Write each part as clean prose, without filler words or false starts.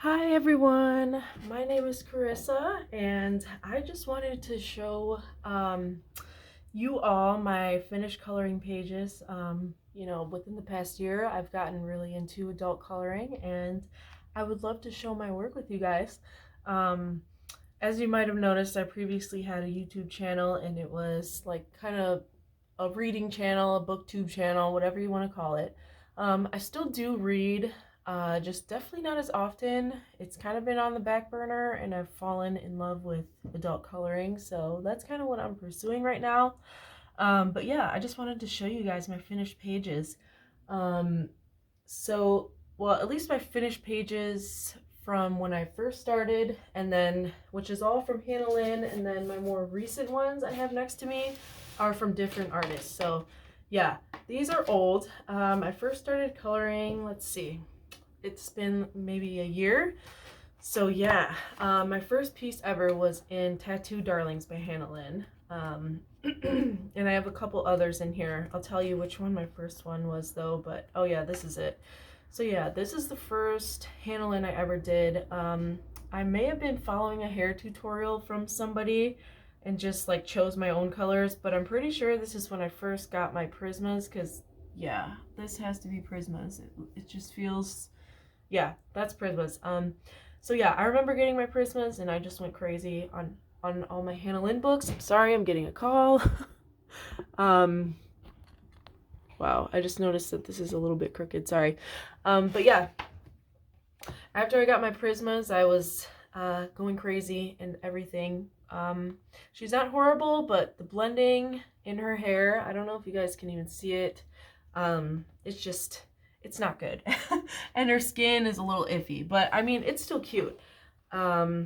Hi everyone, my name is Carissa and I just wanted to show you all my finished coloring pages. Within the past year I've gotten really into adult coloring and I would love to show my work with you guys. Um, as you might have noticed, I previously had a YouTube channel and it was like kind of a reading channel, a booktube channel, whatever you want to call it. I still do read, just definitely not as often. It's kind of been on the back burner and I've fallen in love with adult coloring, so that's kind of what I'm pursuing right now. But yeah, I just wanted to show you guys my finished pages. Um, well, at least my finished pages from when I first started, and then, which is all from Hanna Lynn, and then my more recent ones I have next to me are from different artists. So yeah, these are old. I first started coloring, let's see, it's been maybe a year. So yeah, my first piece ever was in Tattoo Darlings by Hanna Lynn. And I have a couple others in here. I'll tell you which one my first one was though, but oh yeah, this is it. So yeah, this is the first Hanna Lynn I ever did. I may have been following a hair tutorial from somebody and just like chose my own colors, but I'm pretty sure this is when I first got my Prismas, because yeah, this has to be Prismas. It just feels, yeah, that's Prismas. So yeah, I remember getting my Prismas and I just went crazy on all my Hanna Lynn books. I'm sorry, I'm getting a call. Wow, I just noticed that this is a little bit crooked, sorry. But yeah, after I got my Prismas, I was going crazy and everything. She's not horrible, but the blending in her hair, I don't know if you guys can even see it. It's just, it's not good. And her skin is a little iffy, but I mean, it's still cute. All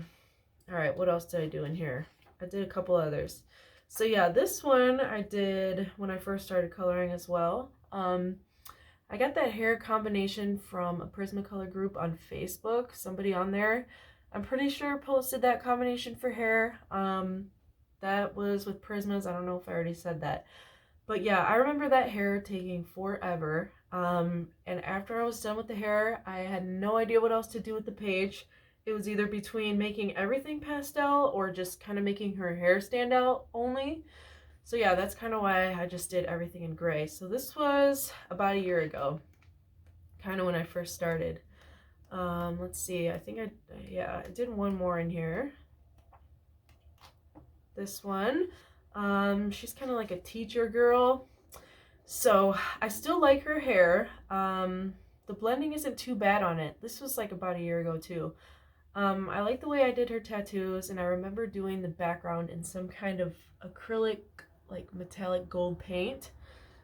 right, what else did I do in here? I did a couple others. So yeah, this one I did when I first started coloring as well. I got that hair combination from a Prismacolor group on Facebook. Somebody on there, I'm pretty sure, posted that combination for hair. That was with Prismas. I don't know if I already said that. But yeah, I remember that hair taking forever. And after I was done with the hair, I had no idea what else to do with the page. It was either between making everything pastel or just kind of making her hair stand out only. So yeah, that's kind of why I just did everything in gray. So this was about a year ago, kind of when I first started. Let's see, I think I did one more in here. This one. She's kind of like a teacher girl. So I still like her hair. The blending isn't too bad on it. This was like about a year ago too. I like the way I did her tattoos, and I remember doing the background in some kind of acrylic, like metallic gold paint.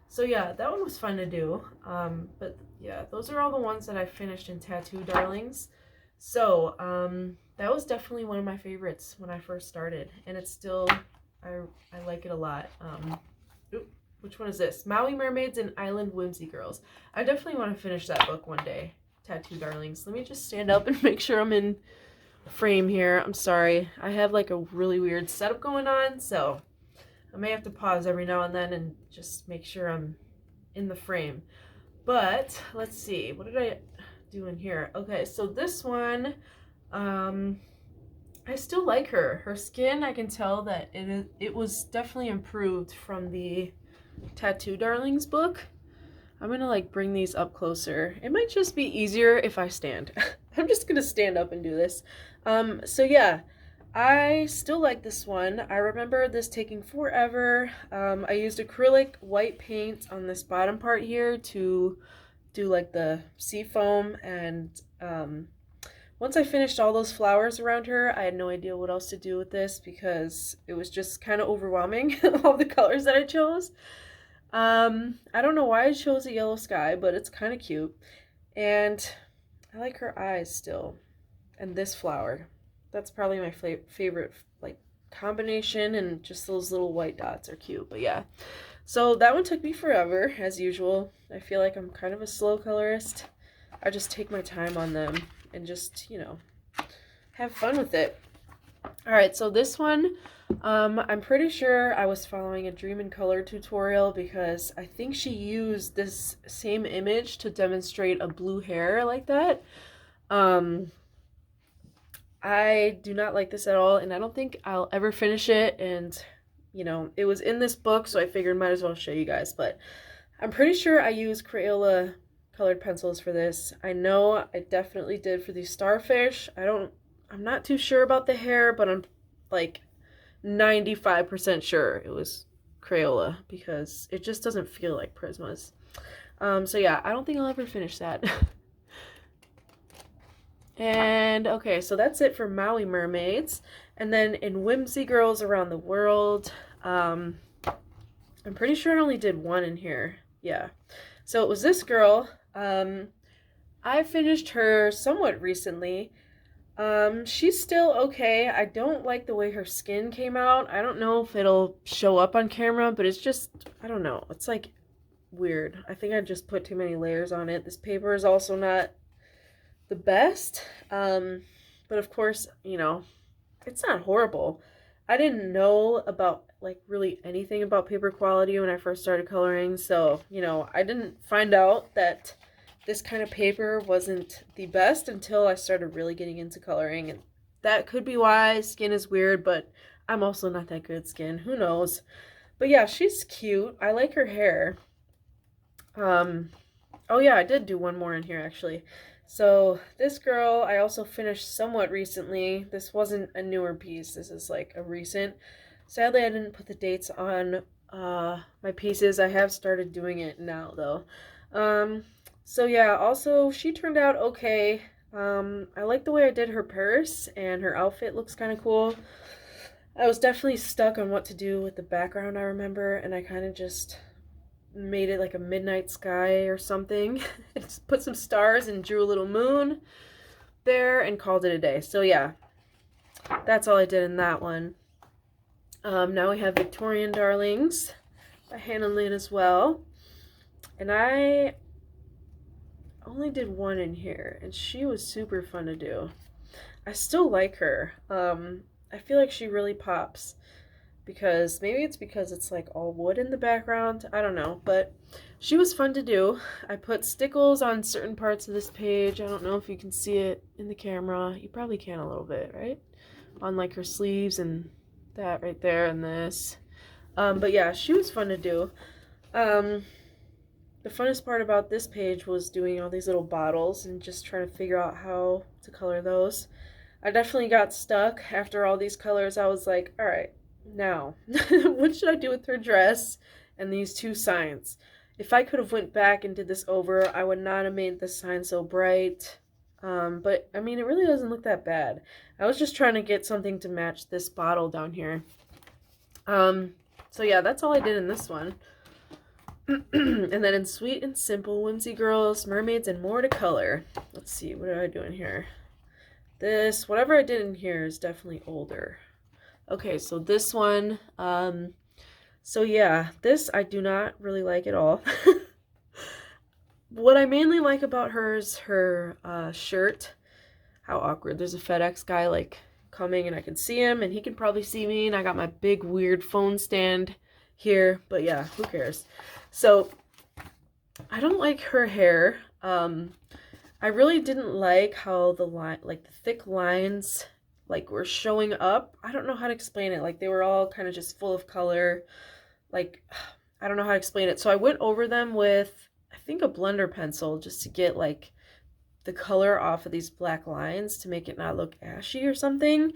So yeah, that one was fun to do. But yeah, those are all the ones that I finished in Tattoo Darlings. So that was definitely one of my favorites when I first started, and it's still, I like it a lot. Which one is this? Maui Mermaids and Island Whimsy Girls. I definitely want to finish that book one day. Tattoo Darlings. Let me just stand up and make sure I'm in frame here. I'm sorry. I have like a really weird setup going on, so I may have to pause every now and then and just make sure I'm in the frame. But let's see. What did I do in here? Okay, so this one, I still like her. Her skin, I can tell that it was definitely improved from the Tattoo Darlings book. I'm gonna like bring these up closer. It might just be easier if I stand. I'm just gonna stand up and do this. So yeah, I still like this one. I remember this taking forever. I used acrylic white paint on this bottom part here to do like the sea foam, and once I finished all those flowers around her, I had no idea what else to do with this because it was just kind of overwhelming, all the colors that I chose. I don't know why I chose a yellow sky, but it's kind of cute. And I like her eyes still. And this flower. That's probably my favorite like combination, and just those little white dots are cute. But yeah. So that one took me forever, as usual. I feel like I'm kind of a slow colorist. I just take my time on them and just, have fun with it. All right, so this one, I'm pretty sure I was following a Dream in Color tutorial because I think she used this same image to demonstrate a blue hair like that. I do not like this at all, and I don't think I'll ever finish it, and, you know, it was in this book, so I figured might as well show you guys, but I'm pretty sure I used Crayola colored pencils for this. I know I definitely did for these starfish. I'm not too sure about the hair, but I'm like 95% sure it was Crayola because it just doesn't feel like Prismas. So yeah, I don't think I'll ever finish that. And okay, so that's it for Maui Mermaids. And then in Whimsy Girls Around the World, I'm pretty sure I only did one in here. Yeah. So it was this girl. I finished her somewhat recently. She's still okay. I don't like the way her skin came out. I don't know if it'll show up on camera, but it's just, I don't know. It's like weird. I think I just put too many layers on it. This paper is also not the best. But of course, you know, it's not horrible. I didn't know about like really anything about paper quality when I first started coloring. So, you know, I didn't find out that this kind of paper wasn't the best until I started really getting into coloring. And that could be why skin is weird, but I'm also not that good at skin. Who knows? But yeah, she's cute. I like her hair. Oh yeah, I did do one more in here actually. So this girl I also finished somewhat recently. This wasn't a newer piece. This is like a recent. Sadly, I didn't put the dates on my pieces. I have started doing it now though. So yeah, also she turned out okay. I like the way I did her purse, and her outfit looks kind of cool. I was definitely stuck on what to do with the background, I remember, and I kind of just made it like a midnight sky or something. Just put some stars and drew a little moon there and called it a day. So yeah, that's all I did in that one. Now we have Victorian Darlings by Hanna and Lynn as well. And I only did one in here, and she was super fun to do. I still like her. I feel like she really pops because maybe it's because it's like all wood in the background. I don't know, but she was fun to do. I put stickles on certain parts of this page. I don't know if you can see it in the camera. You probably can a little bit, right? On like her sleeves and that right there and this. But yeah, she was fun to do. The funnest part about this page was doing all these little bottles and just trying to figure out how to color those. I definitely got stuck after all these colors. I was like, all right, now, what should I do with her dress and these two signs? If I could have went back and did this over, I would not have made this sign so bright. But, I mean, it really doesn't look that bad. I was just trying to get something to match this bottle down here. So yeah, that's all I did in this one. And then in Sweet and Simple, Whimsy Girls, Mermaids, and More to Color. Let's see, what did I do in here? This, whatever I did in here is definitely older. Okay, so this one, so yeah, this I do not really like at all. What I mainly like about her is her shirt. How awkward. There's a FedEx guy like coming and I can see him and he can probably see me, and I got my big weird phone stand here, but yeah, who cares? So I don't like her hair. I really didn't like how the line, like the thick lines, like were showing up. I don't know how to explain it. Like they were all kind of just full of color. Like I don't know how to explain it. So I went over them with, I think, a blender pencil just to get like the color off of these black lines to make it not look ashy or something.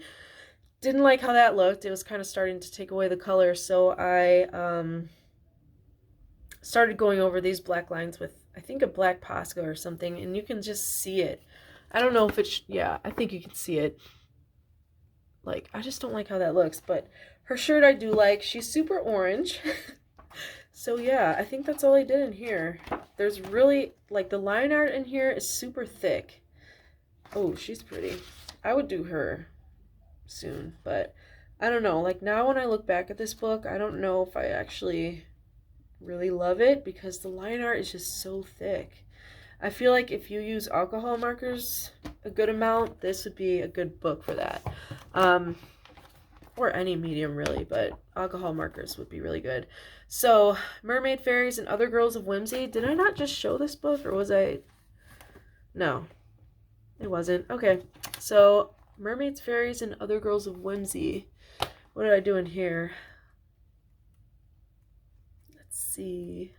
Didn't like how that looked. It was kind of starting to take away the color. So I started going over these black lines with, I think, a black Posca or something, and you can just see it. I don't know if it's, yeah, I think you can see it. Like, I just don't like how that looks, but her shirt I do like. She's super orange. So yeah, I think that's all I did in here. There's really, like, the line art in here is super thick. Oh, she's pretty. I would do her soon, but I don't know. Like, now when I look back at this book, I don't know if I actually really love it because the line art is just so thick. I feel like if you use alcohol markers a good amount, this would be a good book for that. Or any medium really, but alcohol markers would be really good. So, Mermaid Fairies and Other Girls of Whimsy. Did I not just show this book, or was I? No, it wasn't. Okay, so Mermaids, Fairies, and Other Girls of Whimsy. What did I do in here? Let's see.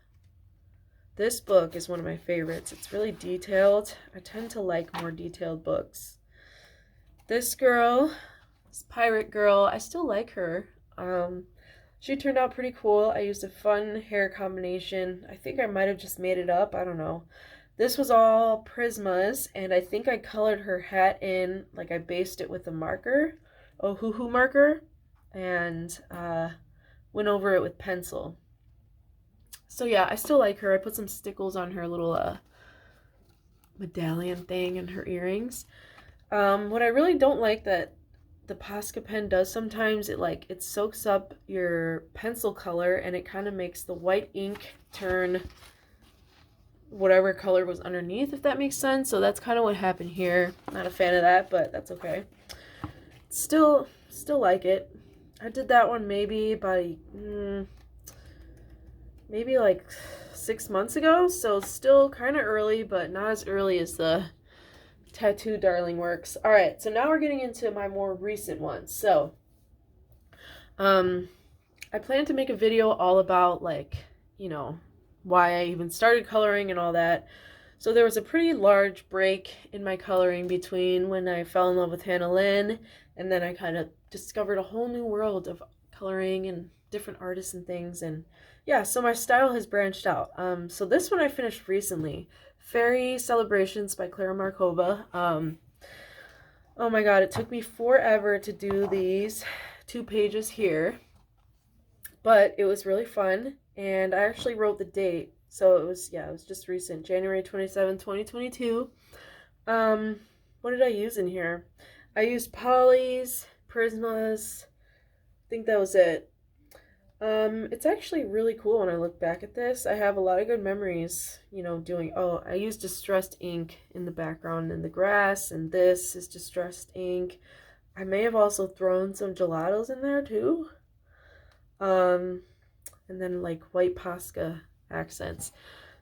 This book is one of my favorites. It's really detailed. I tend to like more detailed books. This girl, this pirate girl, I still like her. She turned out pretty cool. I used a fun hair combination. I think I might have just made it up. I don't know. This was all Prismas, and I think I colored her hat in, like I based it with a marker, Ohuhu marker, and went over it with pencil. So yeah, I still like her. I put some stickles on her little medallion thing and her earrings. What I really don't like that the Posca pen does sometimes, it soaks up your pencil color and it kind of makes the white ink turn whatever color was underneath, if that makes sense. So that's kind of what happened here. Not a fan of that, but that's okay. Still like it. I did that one maybe like 6 months ago, so still kind of early, but not as early as the Tattoo Darling works. All right, so now we're getting into my more recent ones. So I plan to make a video all about, like, you know, why I even started coloring and all that. So there was a pretty large break in my coloring between when I fell in love with Hannah Lynn, and then I kind of discovered a whole new world of coloring and different artists and things. And yeah, so my style has branched out. So this one I finished recently, Fairy Celebrations by Klara Markova. Oh my god, it took me forever to do these 2 pages here, but it was really fun, and I actually wrote the date, so it was just recent, January 27, 2022. What did I use in here? I used polys, Prismas, I think that was it. It's actually really cool when I look back at this. I have a lot of good memories, you know, I used distressed ink in the background in the grass, and this is distressed ink. I may have also thrown some gelatos in there too. And then like white Posca accents.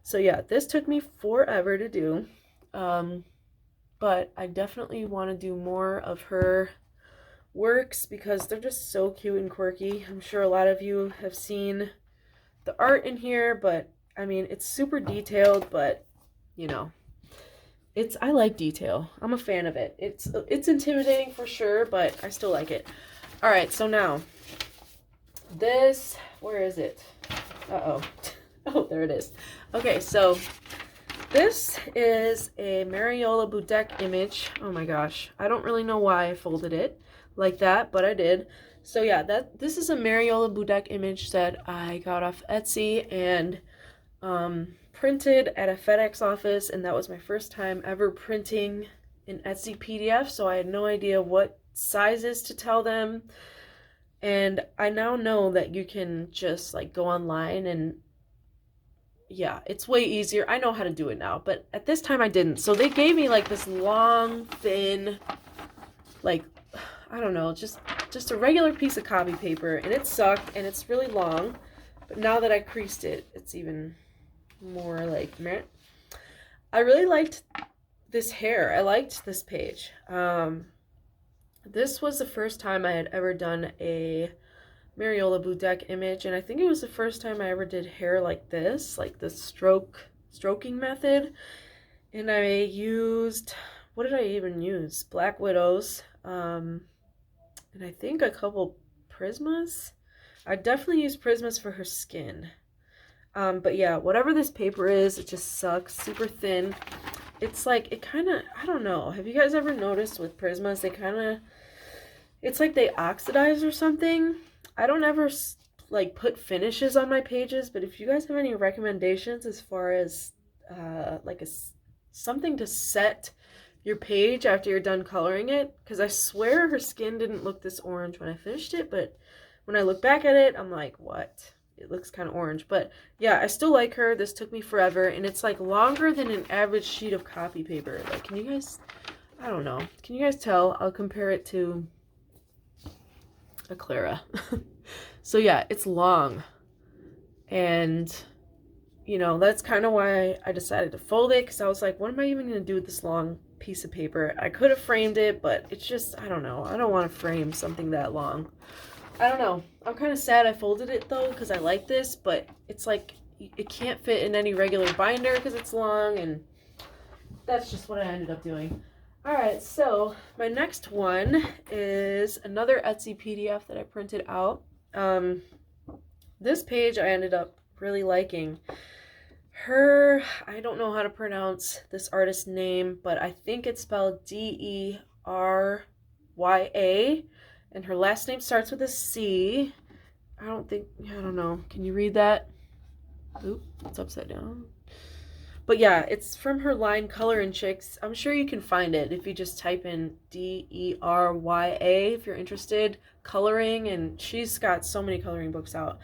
So yeah, this took me forever to do. But I definitely want to do more of her works because they're just so cute and quirky. I'm sure a lot of you have seen the art in here, but I mean, it's super detailed, but you know, I like detail. I'm a fan of it. It's intimidating for sure, but I still like it. All right, so now this, where is it? Uh-oh. Oh, there it is. Okay, so this is a Mariola Budek image. Oh my gosh, I don't really know why I folded it like that, but I did. So yeah, this is a Mariola Budek image that I got off Etsy and printed at a FedEx office, and that was my first time ever printing an Etsy PDF, so I had no idea what sizes to tell them. And I now know that you can just like go online, and yeah, it's way easier. I know how to do it now, but at this time I didn't. So they gave me like this long, thin, like, I don't know, just a regular piece of copy paper, and it sucked, and it's really long. But now that I creased it, it's even more like meh. I really liked this hair. I liked this page. This was the first time I had ever done a Mariola Budek image, and I think it was the first time I ever did hair like this, like the stroking method. And I used, what did I even use? Black Widows, and I think a couple Prismas. I definitely used Prismas for her skin. But yeah, whatever this paper is, it just sucks. Super thin. It's like, it kind of, I don't know. Have you guys ever noticed with Prismas, they kind of, it's like they oxidize or something. I don't ever like put finishes on my pages, but if you guys have any recommendations as far as like something to set your page after you're done coloring it, because I swear her skin didn't look this orange when I finished it, but when I look back at it, I'm like, what? It looks kind of orange. But yeah, I still like her. This took me forever, and it's like longer than an average sheet of copy paper. Like, can you guys, I don't know, can you guys tell? I'll compare it to a Klara. So yeah, it's long, and you know, that's kind of why I decided to fold it, because I was like, what am I even going to do with this long piece of paper. I could have framed it, but it's just, I don't know. I don't want to frame something that long. I don't know. I'm kind of sad I folded it though, because I like this, but it's like it can't fit in any regular binder because it's long, and that's just what I ended up doing. All right, so my next one is another Etsy PDF that I printed out. This page I ended up really liking. I don't know how to pronounce this artist's name, but I think it's spelled Derya, and her last name starts with a C. I don't know. Can you read that? Oop, it's upside down. But yeah, it's from her line Color and Chicks. I'm sure you can find it if you just type in Derya if you're interested. Coloring, and she's got so many coloring books out.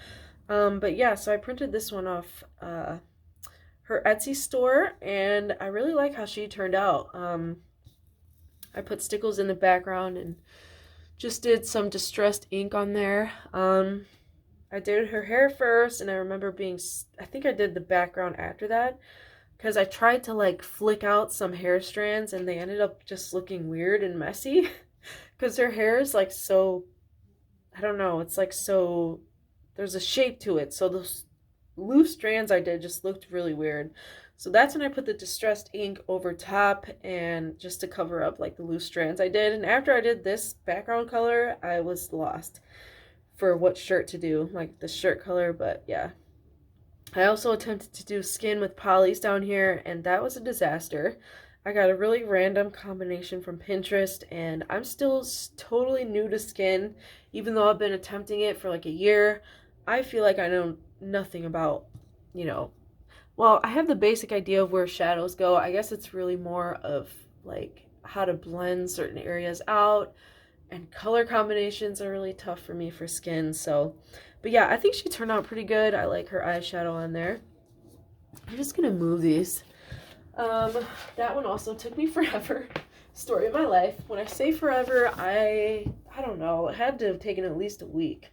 But yeah, so I printed this one off her Etsy store, and I really like how she turned out. I put stickles in the background and just did some distressed ink on there. I did her hair first, and I remember I think I did the background after that, because I tried to like flick out some hair strands and they ended up just looking weird and messy because her hair is like so, I don't know, it's like so, there's a shape to it. So those loose strands I did just looked really weird. So that's when I put the distressed ink over top, and just to cover up like the loose strands I did. And after I did this background color, I was lost for what shirt to do, like the shirt color. But yeah, I also attempted to do skin with polys down here, and that was a disaster. I got a really random combination from Pinterest, and I'm still totally new to skin. Even though I've been attempting it for like a year, I feel like I know nothing about, well, I have the basic idea of where shadows go. I guess it's really more of like how to blend certain areas out, and color combinations are really tough for me for skin. So, but yeah, I think she turned out pretty good. I like her eyeshadow on there. I'm just gonna move these. That one also took me forever. Story of my life. When I say forever, I don't know. It had to have taken at least a week,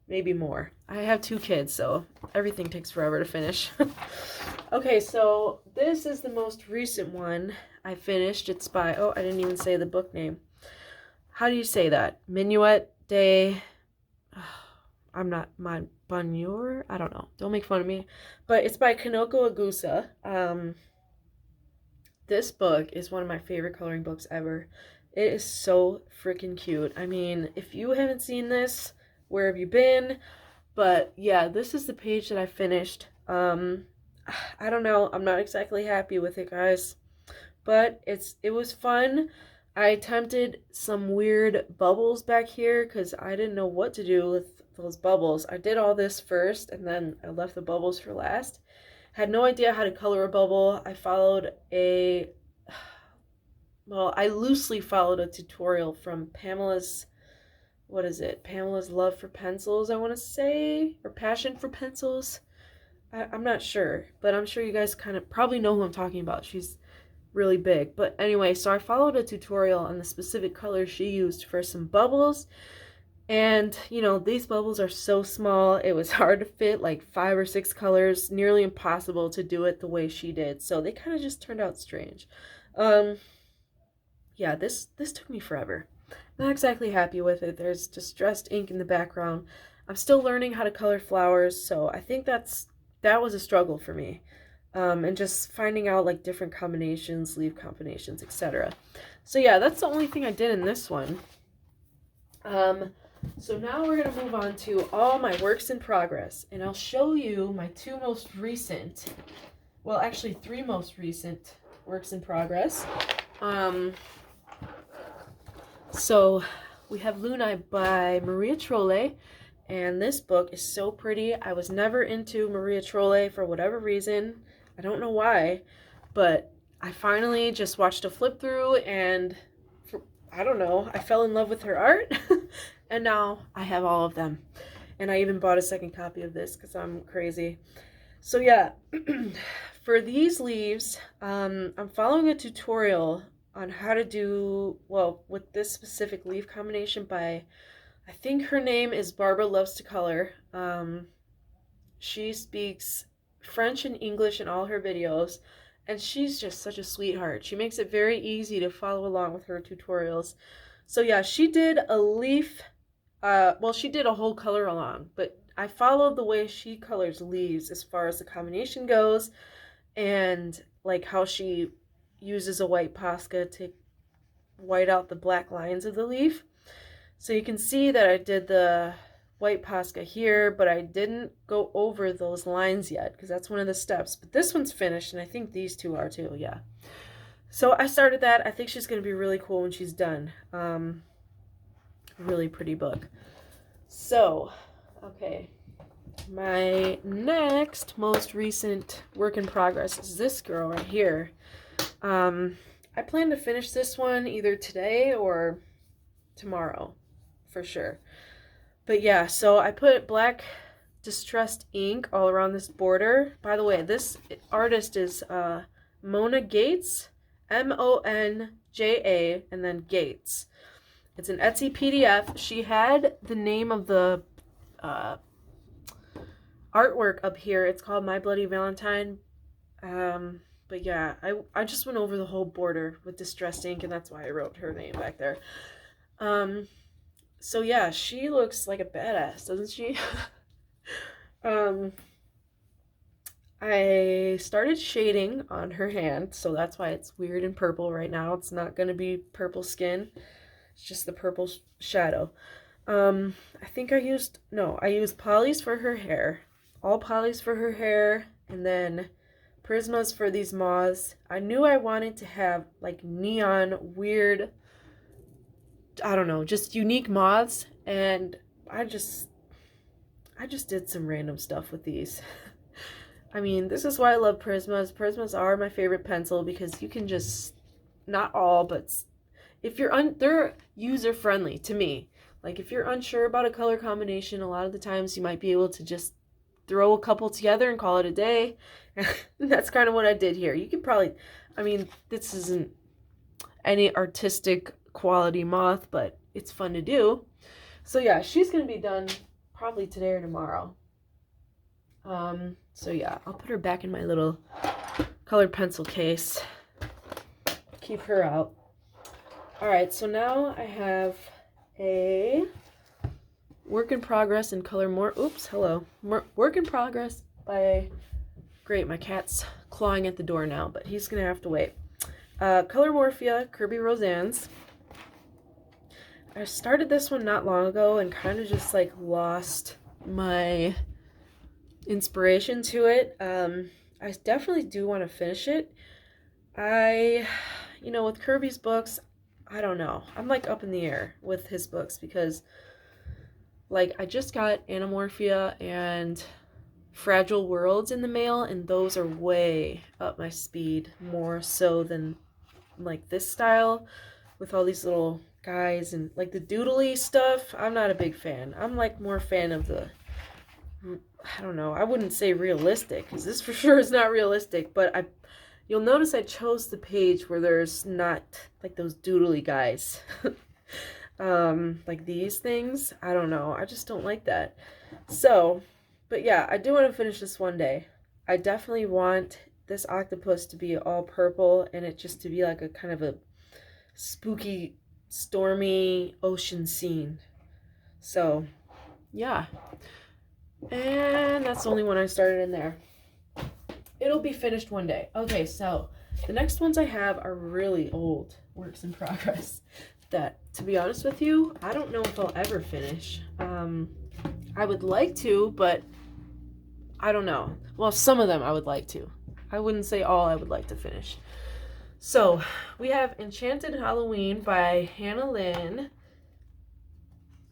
maybe more. I have 2 kids, so everything takes forever to finish. Okay, so this is the most recent one I finished. It's by, oh, I didn't even say the book name. How do you say that? Minuet de, I'm not, my bonjour? I don't know. Don't make fun of me. But it's by Kanoko Egusa. This book is one of my favorite coloring books ever. It is so freaking cute. I mean, if you haven't seen this, where have you been? But yeah, this is the page that I finished. I don't know. I'm not exactly happy with it, guys. But it was fun. I attempted some weird bubbles back here because I didn't know what to do with those bubbles. I did all this first, and then I left the bubbles for last. Had no idea how to color a bubble. I loosely followed a tutorial from Pamela's, what is it? Pamela's Love for Pencils, I want to say, or Passion for Pencils. I'm not sure, but I'm sure you guys kind of probably know who I'm talking about. She's really big. But anyway, so I followed a tutorial on the specific color she used for some bubbles, and these bubbles are so small, it was hard to fit like 5 or 6 colors, nearly impossible to do it the way she did, so they kind of just turned out strange. Yeah, this took me forever. Not exactly happy with it. There's distressed ink in the background. I'm still learning how to color flowers, so I think that was a struggle for me. And just finding out like different combinations, leaf combinations, etc. So yeah, that's the only thing I did in this one. So now we're going to move on to all my works in progress, and I'll show you my 2 most recent, well actually 3 most recent works in progress. So we have Luna by Maria Trolle, and this book is so pretty. I was never into Maria Trolle for whatever reason. I don't know why, but I finally just watched a flip through, and I don't know, I fell in love with her art. And now I have all of them. And I even bought a second copy of this because I'm crazy. So yeah, for these leaves, I'm following a tutorial on how to do, well, with this specific leaf combination by, I think her name is Barbara Loves to Color. She speaks French and English in all her videos, and she's just such a sweetheart. She makes it very easy to follow along with her tutorials. So yeah, she did a leaf, well, she did a whole color along, but I followed the way she colors leaves as far as the combination goes, and like how she uses a white Posca to white out the black lines of the leaf. So you can see that I did the white Posca here, but I didn't go over those lines yet because that's one of the steps. But this one's finished, and I think these two are too, yeah. So I started that. I think she's going to be really cool when she's done. Really pretty book. So, okay. My next most recent work in progress is this girl right here. I plan to finish this one either today or tomorrow, for sure. But yeah, so I put black distressed ink all around this border. By the way, this artist is Monja Gates, Monja, and then Gates. It's an Etsy PDF. She had the name of the artwork up here. It's called My Bloody Valentine. But yeah, I just went over the whole border with distressed ink, and that's why I wrote her name back there. So yeah, she looks like a badass, doesn't she? I started shading on her hand, so that's why it's weird and purple right now. It's not going to be purple skin. It's just the purple shadow. I think I used polys for her hair. All polys for her hair, and then Prismas for these moths. I knew I wanted to have like neon, weird, I don't know, just unique moths, and I just did some random stuff with these. I mean, this is why I love Prismas. Prismas are my favorite pencil because you can just, not all, but if you're they're user friendly to me. Like if you're unsure about a color combination, a lot of the times you might be able to just throw a couple together and call it a day. That's kind of what I did here. You could probably, I mean, this isn't any artistic quality moth, but it's fun to do. So yeah, she's gonna be done probably today or tomorrow. So yeah, I'll put her back in my little colored pencil case. Keep her out. All right, so now I have a work in progress in color work in progress by, great, my cat's clawing at the door now, but he's gonna have to wait. Color Morphia, Kerby Rosanes. I started this one not long ago and kind of just like lost my inspiration to it. I definitely do want to finish it. With Kerby's books, I don't know. I'm like up in the air with his books because like I just got Anamorphia and Fragile Worlds in the mail, and those are way up my speed, more so than like this style with all these little guys and like the doodly stuff. I'm not a big fan. I'm like more a fan of the, I don't know, I wouldn't say realistic because this for sure is not realistic, but you'll notice I chose the page where there's not like those doodly guys. Like these things, I don't know, I just don't like that. So, but yeah, I do want to finish this one day. I definitely want this octopus to be all purple and it just to be like a kind of a spooky, stormy ocean scene. So, yeah. And that's the only one I started in there. It'll be finished one day. Okay, so the next ones I have are really old works in progress that, to be honest with you, I don't know if I'll ever finish. I would like to, but I don't know. Well, some of them I would like to. I wouldn't say all I would like to finish. So we have Enchanted Halloween by Hannah Lynn.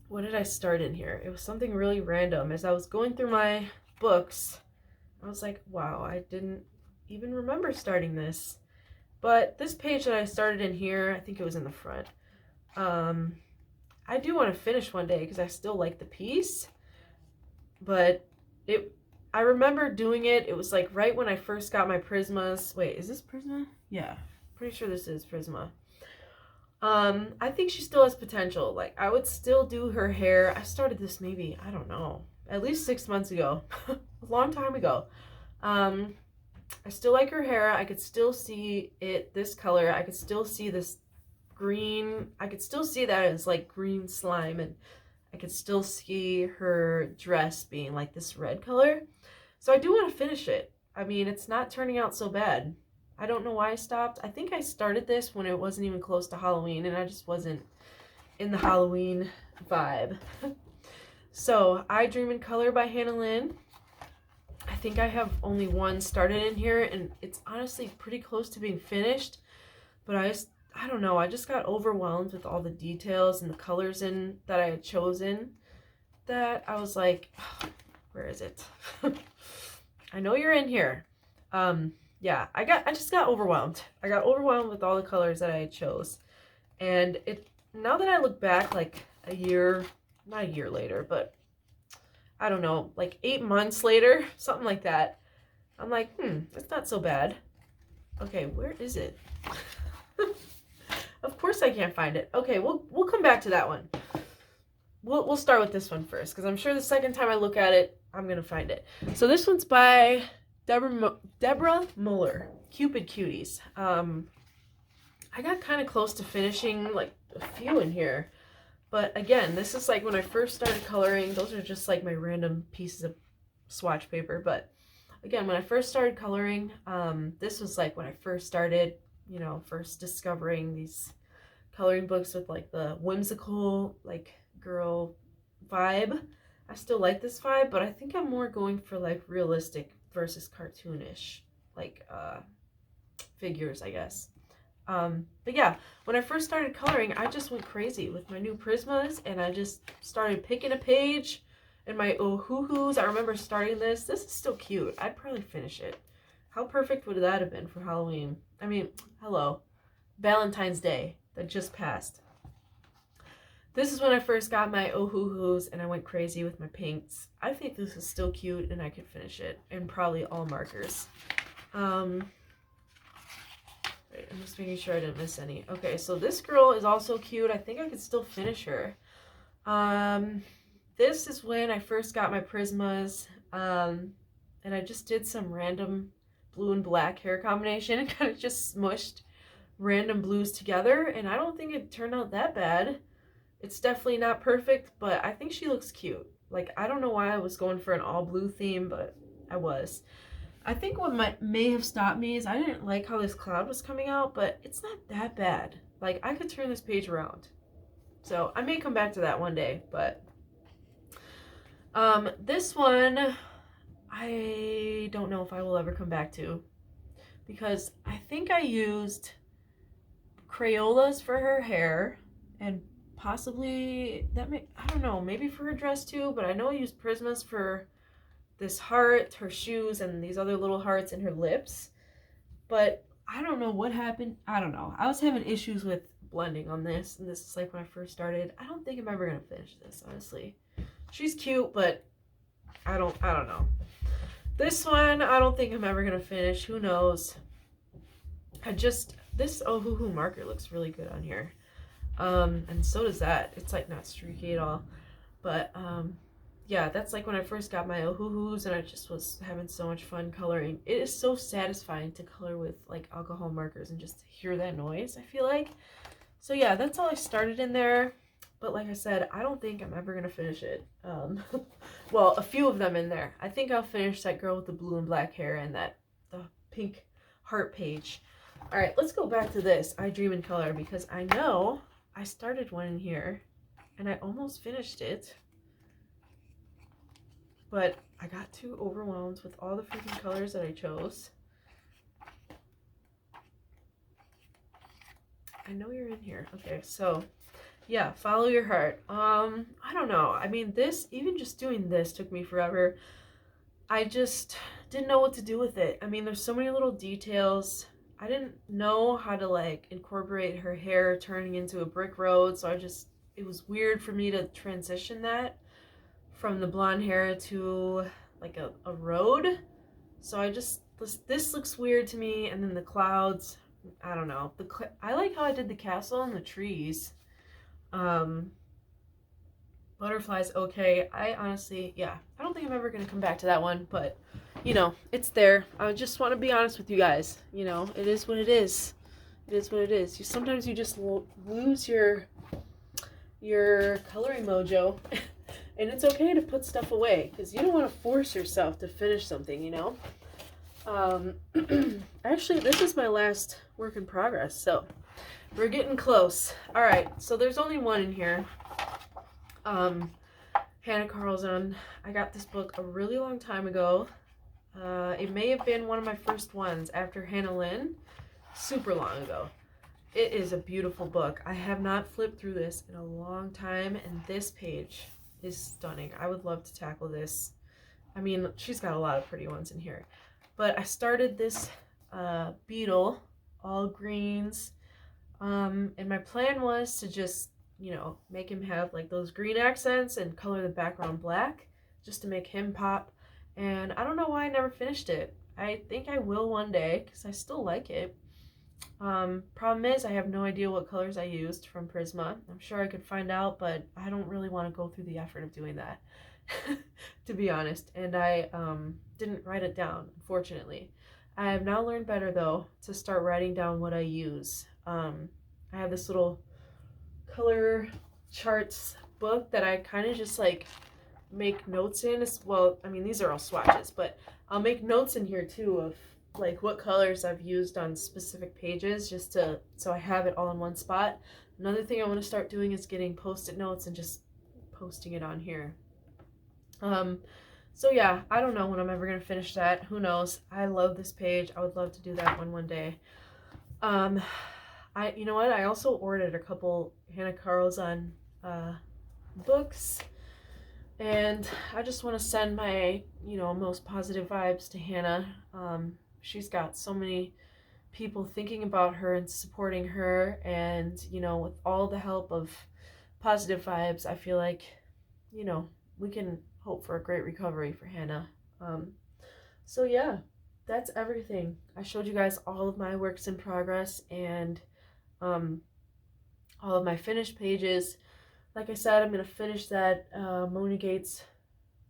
What did I start in here? It was something really random. As I was going through my books, I was like, wow, I didn't even remember starting this. But this page that I started in here, I think it was in the front. I do want to finish one day because I still like the piece. But I remember doing it. It was like right when I first got my Prismas. Wait, is this Prisma? Yeah, pretty sure this is Prisma. I think she still has potential. Like, I would still do her hair. I started this maybe, I don't know, at least 6 months ago. A long time ago. I still like her hair. I could still see it, this color. I could still see this green. I could still see that as like green slime, and I could still see her dress being like this red color. So I do want to finish it. I mean, it's not turning out so bad. I don't know why I stopped. I think I started this when it wasn't even close to Halloween, and I just wasn't in the Halloween vibe. So, I Dream in Color by Hannah Lynn. I think I have only one started in here, and it's honestly pretty close to being finished. But I don't know, I just got overwhelmed with all the details and the colors in that I had chosen, that I was like, oh, where is it? I know you're in here. Yeah, I just got overwhelmed. I got overwhelmed with all the colors that I chose. And now that I look back like a year, not a year later, but I don't know, like 8 months later, something like that, I'm like, it's not so bad. Okay, where is it? Of course I can't find it. Okay, we'll come back to that one. We'll start with this one first, because I'm sure the second time I look at it, I'm gonna find it. So this one's by Deborah Muller, Cupid Cuties. I got kind of close to finishing like a few in here, but again, this is like when I first started coloring. Those are just like my random pieces of swatch paper, but again, when I first started coloring, this was like when I first started, you know, first discovering these coloring books with like the whimsical like girl vibe. I still like this vibe, but I think I'm more going for like realistic versus cartoonish like figures, I guess. But yeah, when I first started coloring, I just went crazy with my new Prismas, and I just started picking a page and my oh-hoo-hoos. I remember starting this. This is still cute. I'd probably finish it. How perfect would that have been for Halloween? I mean, hello. Valentine's Day that just passed. This is when I first got my oh-hoo-hoos, and I went crazy with my pinks. I think this is still cute, and I could finish it, and probably all markers. Wait, I'm just making sure I didn't miss any. Okay, so this girl is also cute. I think I could still finish her. This is when I first got my Prismas, and I just did some random blue and black hair combination and kind of just smushed random blues together, and I don't think it turned out that bad. It's definitely not perfect, but I think she looks cute. Like, I don't know why I was going for an all blue theme, but I was. I think what may have stopped me is I didn't like how this cloud was coming out, but it's not that bad. Like, I could turn this page around. So I may come back to that one day, but this one I don't know if I will ever come back to, because I think I used Crayolas for her hair, and possibly I don't know, maybe for her dress too, but I know I used Prismas for this heart, her shoes, and these other little hearts and her lips. But I don't know what happened. I don't know. I was having issues with blending on this, and this is like when I first started. I don't think I'm ever gonna finish this, honestly. She's cute, but I don't know. This one, I don't think I'm ever gonna finish. Who knows? This oh-hoo-hoo marker looks really good on here. And so does that. It's like not streaky at all. But yeah, that's like when I first got my oh-hoo-hoos, and I just was having so much fun coloring. It is so satisfying to color with like alcohol markers and just hear that noise, I feel like. So yeah, that's all I started in there. But like I said, I don't think I'm ever gonna finish it. Well, a few of them in there. I think I'll finish that girl with the blue and black hair and the pink heart page. All right, let's go back to this, I Dream in Color, because I know I started one in here and I almost finished it, but I got too overwhelmed with all the freaking colors that I chose. I know you're in here. Okay, so yeah, follow your heart. I don't know. I mean, even just doing this took me forever. I just didn't know what to do with it. I mean, there's so many little details. I didn't know how to like incorporate her hair turning into a brick road, so it was weird for me to transition that from the blonde hair to like a road. So this looks weird to me, and then the clouds, I don't know. I like how I did the castle and the trees. Butterflies, okay. I honestly, yeah, I don't think I'm ever gonna come back to that one, but you know, it's there. I just want to be honest with you guys. You know, it is what it is. It is what it is. Sometimes you just lose your coloring mojo, and it's okay to put stuff away because you don't want to force yourself to finish something, you know. Actually, this is my last work in progress, so we're getting close. All right, so there's only one in here. Hanna Karlzon. I got this book a really long time ago. It may have been one of my first ones after Lynn, super long ago. It is a beautiful book. I have not flipped through this in a long time, and this page is stunning. I would love to tackle this. I mean, she's got a lot of pretty ones in here. But I started this beetle, all greens, and my plan was to just, you know, make him have like those green accents and color the background black just to make him pop. And I don't know why I never finished it. I think I will one day because I still like it. Problem is I have no idea what colors I used from Prisma. I'm sure I could find out, but I don't really want to go through the effort of doing that, to be honest. And I didn't write it down, unfortunately. I have now learned better, though, to start writing down what I use. I have this little color charts book that I kind of just like make notes in. Well, I mean, these are all swatches, but I'll make notes in here too of like what colors I've used on specific pages, just to so I have it all in one spot. Another thing I want to start doing is getting post-it notes and just posting it on here. So yeah, I don't know when I'm ever gonna finish that. Who knows? I love this page. I would love to do that one day. You know what? I also ordered a couple Hanna Karlzon books, and I just want to send my, you know, most positive vibes to Hanna. She's got so many people thinking about her and supporting her, and, you know, with all the help of positive vibes, I feel like, you know, we can hope for a great recovery for Hanna. So yeah, that's everything. I showed you guys all of my works in progress and all of my finished pages. Like I said, I'm going to finish that Monja Gates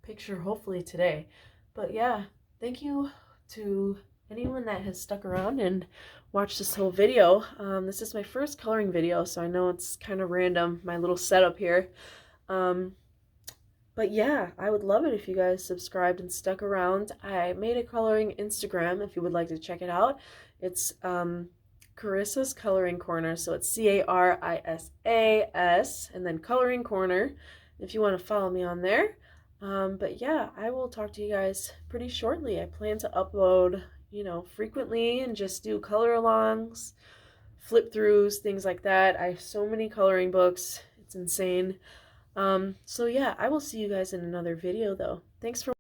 picture hopefully today. But yeah, thank you to anyone that has stuck around and watched this whole video. This is my first coloring video, so I know it's kind of random, my little setup here. But yeah, I would love it if you guys subscribed and stuck around. I made a coloring Instagram if you would like to check it out. It's Carissa's Coloring Corner, so it's Carisas and then Coloring Corner if you want to follow me on there. But yeah, I will talk to you guys pretty shortly. I plan to upload, you know, frequently and just do color alongs, flip throughs, things like that. I have so many coloring books. It's insane. So yeah, I will see you guys in another video though. Thanks for